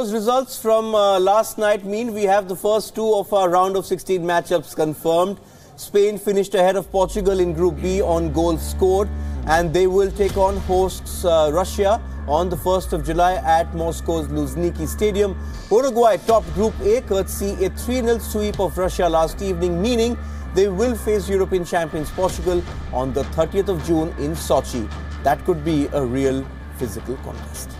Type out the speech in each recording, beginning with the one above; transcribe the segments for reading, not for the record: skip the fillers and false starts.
Those results from last night mean we have the first two of our round of 16 matchups confirmed. Spain finished ahead of Portugal in Group B on goals scored, and they will take on hosts Russia on the 1st of July at Moscow's Luzhniki Stadium. Uruguay topped Group A courtesy a 3-0 sweep of Russia last evening, meaning they will face European champions Portugal on the 30th of June in Sochi. That could be a real physical contest.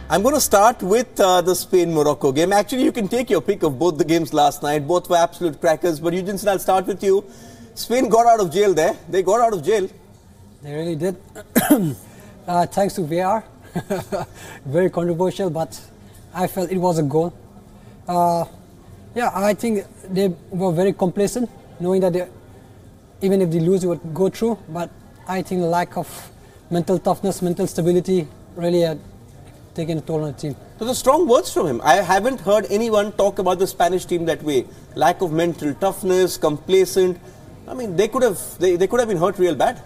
I'm going to start with the Spain-Morocco game. Actually, you can take your pick of both the games last night. Both were absolute crackers. But Eugene, I'll start with you. Spain got out of jail there. They got out of jail. They really did. Thanks to VAR. Very controversial, but I felt it was a goal. Yeah, I think they were very complacent, knowing that even if they lose, they would go through. But I think the lack of mental toughness, mental stability really had taken a toll on the team. Those are strong words from him. I haven't heard anyone talk about the Spanish team that way. Lack of mental toughness, complacent. I mean, they could have been hurt real bad.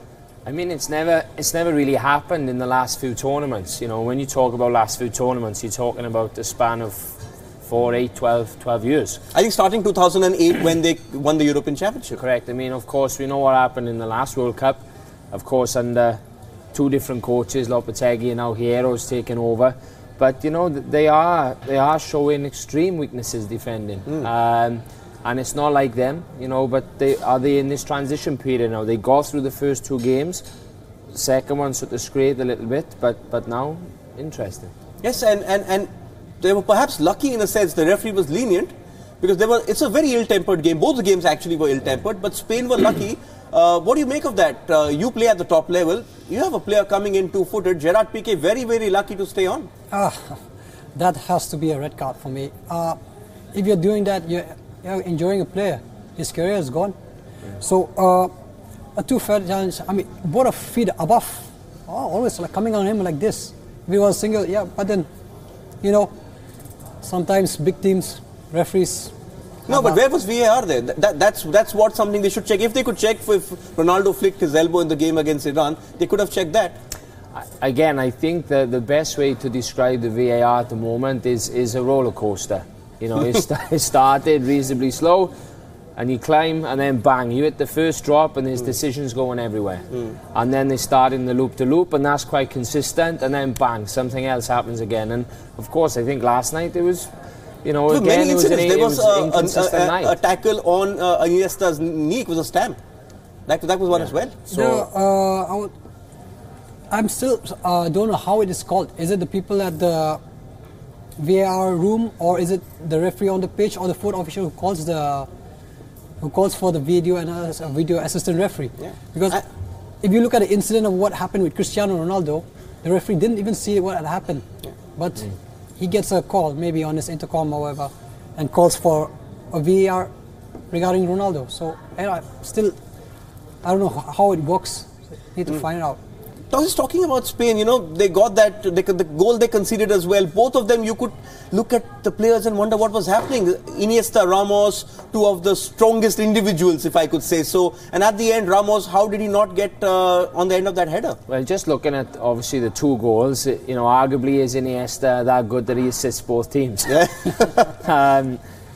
I mean, it's never really happened in the last few tournaments. You know, when you talk about last few tournaments, you're talking about the span of 4, 8, 12 years. I think starting 2008 when they won the European Championship. Correct. I mean, of course, we know what happened in the last World Cup. Of course, under two different coaches, Lopetegui and now Hierro's taken over. But, you know, they are showing extreme weaknesses defending. And it's not like them, you know, but are they in this transition period now? They got through the first two games. Second one sort of scraped a little bit, but now, interesting. Yes, and they were perhaps lucky in a sense. The referee was lenient because it's a very ill-tempered game. Both the games actually were ill-tempered, but Spain were lucky. What do you make of that? You play at the top level. You have a player coming in two-footed. Gerard Piqué, very, very lucky to stay on. That has to be a red card for me. If you're doing that, you're enjoying a player. His career is gone. So, a two-fair challenge. I mean, both of feet above. Always like coming on him like this. If he was single, yeah, but then, you know, sometimes big teams, referees. No, but where was VAR there? That's what something they should check. If they could check if Ronaldo flicked his elbow in the game against Iran, they could have checked that. Again, I think the best way to describe the VAR at the moment is a roller coaster. You know, it started reasonably slow, and you climb, and then bang, you hit the first drop, and there's decisions going everywhere. And then they start in the loop-to-loop, and that's quite consistent, and then bang, something else happens again. And of course, I think last night there was, you know, again, many incidents. There was a tackle on Iniesta's knee. It was a stamp. That was one as well. So I'm still don't know how it is called. Is it the people at the VAR room, or is it the referee on the pitch, or the fourth official who calls for the video and video assistant referee? Yeah. Because if you look at the incident of what happened with Cristiano Ronaldo, the referee didn't even see what had happened, but he gets a call, maybe on his intercom or whatever, and calls for a VAR regarding Ronaldo. So still, I don't know how it works. Need to find out. I was talking about Spain, you know, they got that, the goal they conceded as well. Both of them, you could look at the players and wonder what was happening. Iniesta, Ramos, two of the strongest individuals, if I could say so. And at the end, Ramos, how did he not get on the end of that header? Well, just looking at, obviously, the two goals, you know, arguably is Iniesta that good that he assists both teams. Yeah.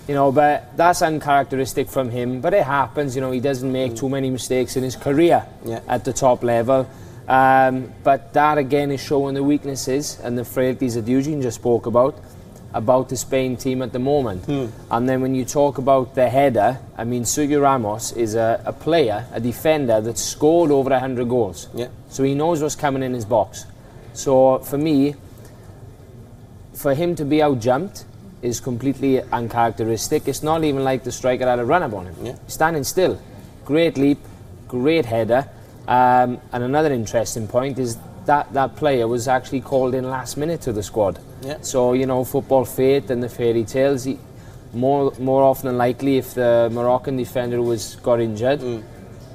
You know, but that's uncharacteristic from him. But it happens, you know, he doesn't make too many mistakes in his career at the top level. But that again is showing the weaknesses and the frailties that Eugene just spoke about the Spain team at the moment. And then when you talk about the header, I mean, Sergio Ramos is a player, a defender that scored over 100 goals. Yeah. So he knows what's coming in his box. So for me, for him to be out-jumped is completely uncharacteristic. It's not even like the striker had a run-up on him. Yeah. Standing still. Great leap, great header. And another interesting point is that player was actually called in last minute to the squad. Yeah. So, you know, football fate and the fairy tales, more often than likely, if the Moroccan defender got injured,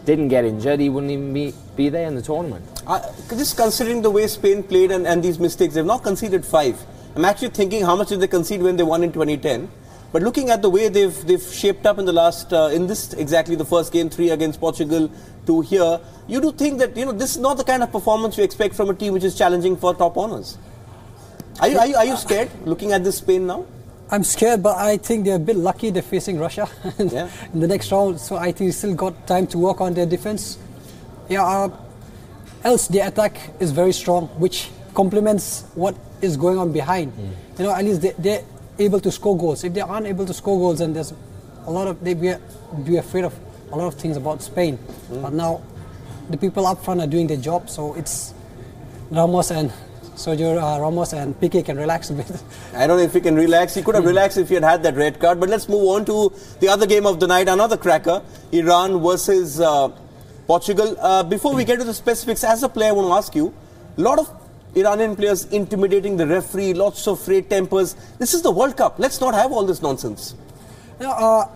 didn't get injured, he wouldn't even be there in the tournament. Just considering the way Spain played and these mistakes, they've now conceded 5. I'm actually thinking how much did they concede when they won in 2010. But looking at the way they've shaped up in the last, in this exactly the first game, 3 against Portugal, 2 here, you do think that, you know, this is not the kind of performance you expect from a team which is challenging for top honours. Are you scared looking at this Spain now? I'm scared, but I think they're a bit lucky they're facing Russia in the next round. So I think they still got time to work on their defense. Yeah, else their attack is very strong, which complements what is going on behind. You know, at least they're able to score goals. If they aren't able to score goals, then there's a lot of, they'd be afraid of a lot of things about Spain. But now the people up front are doing their job, so it's Ramos and Sergio Ramos and Piqué can relax a bit. I don't know if he can relax. He could have relaxed if he had had that red card. But let's move on to the other game of the night, another cracker, Iran versus Portugal. Before we get to the specifics, as a player, I want to ask you, a lot of Iranian players intimidating the referee, lots of frayed tempers. This is the World Cup. Let's not have all this nonsense. You know,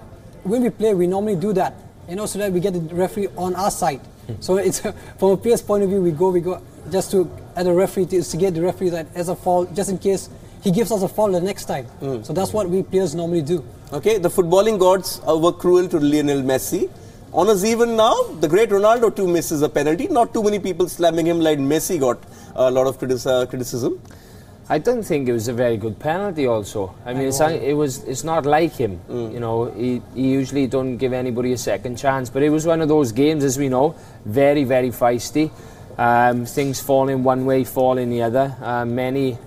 when we play, we normally do that, you know, so that we get the referee on our side. So it's from a player's point of view, we go just to at the referee to get the referee that as a foul, just in case he gives us a foul the next time. So that's what we players normally do. Okay, the footballing gods were cruel to Lionel Messi. Honors even now, the great Ronaldo too misses a penalty. Not too many people slamming him like Messi got a lot of criticism. I don't think it was a very good penalty also. I mean, it's not like him. You know, he usually don't give anybody a second chance. But it was one of those games, as we know, very, very feisty. Things fall in one way, fall in the other. Many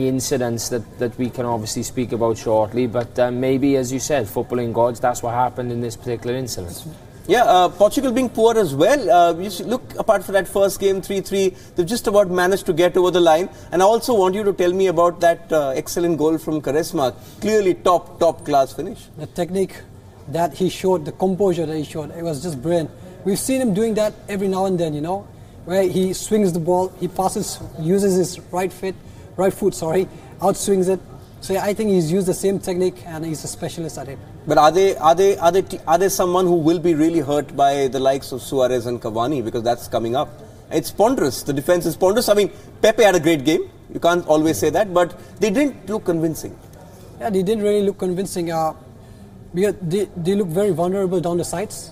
incidents that we can obviously speak about shortly. But maybe, as you said, footballing gods, that's what happened in this particular incident. Yeah, Portugal being poor as well. You look, apart from that first game, 3-3, they've just about managed to get over the line. And I also want you to tell me about that excellent goal from Quaresma. Clearly top class finish. The technique that he showed, the composure that he showed, it was just brilliant. We've seen him doing that every now and then, you know, where he swings the ball, he passes, uses his right foot, outswings it. So yeah, I think he's used the same technique and he's a specialist at it. But are they someone who will be really hurt by the likes of Suarez and Cavani, because that's coming up? It's ponderous. The defense is ponderous. I mean, Pepe had a great game. You can't always say that, but they didn't look convincing. Yeah, they didn't really look convincing. Because they look very vulnerable down the sides.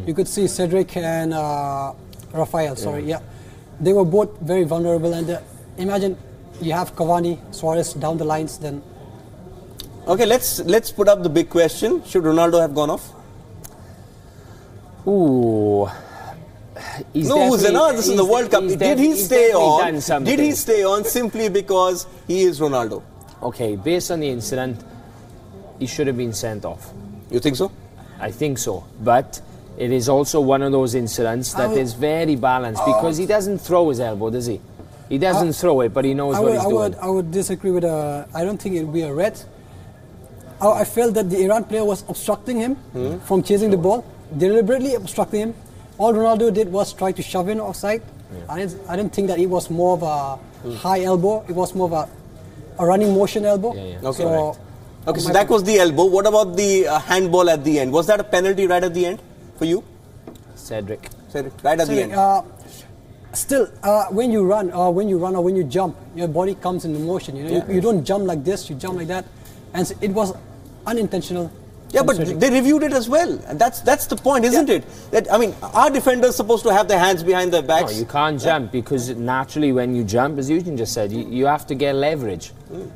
You could see Cedric and Rafael. They were both very vulnerable. And imagine you have Cavani, Suarez down the lines, then. Okay, let's put up the big question. Should Ronaldo have gone off? Ooh. This is the World Cup. Did he stay on? Did he stay on simply because he is Ronaldo? Okay, based on the incident, he should have been sent off. You think so? I think so. But it is also one of those incidents that is very balanced, because he doesn't throw his elbow, does he? He doesn't throw it, but he knows what he's doing. I would disagree with I don't think it would be a red. I felt that the Iran player was obstructing him from chasing the ball, deliberately obstructing him. All Ronaldo did was try to shove in offside. I didn't think that it was more of a high elbow. It was more of a running motion elbow. Okay, so that was the elbow. What about the handball at the end? Was that a penalty right at the end for you? Cedric, right at the end. Still, when you run or when you jump, your body comes into motion. You know, you don't jump like this. You jump like that, and it was unintentional. Yeah, but they reviewed it as well, and that's the point, isn't it? That, I mean, our defenders supposed to have their hands behind their backs. No, you can't jump, because naturally when you jump, as Eugene just said, you have to get leverage.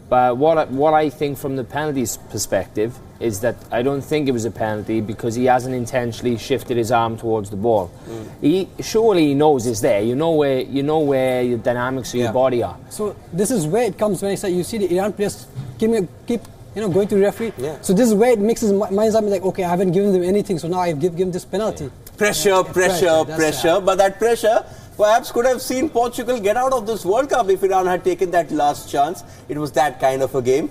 But what I think from the penalties perspective is that I don't think it was a penalty, because he hasn't intentionally shifted his arm towards the ball. He knows it's there. You know where your dynamics of your body are. So this is where it comes when I say you see the Iran players keep going to the referee. So this is where it makes his mind up, like, okay, I haven't given them anything, so now I give him this penalty. Pressure. But that pressure perhaps could have seen Portugal get out of this World Cup if Iran had taken that last chance. It was that kind of a game.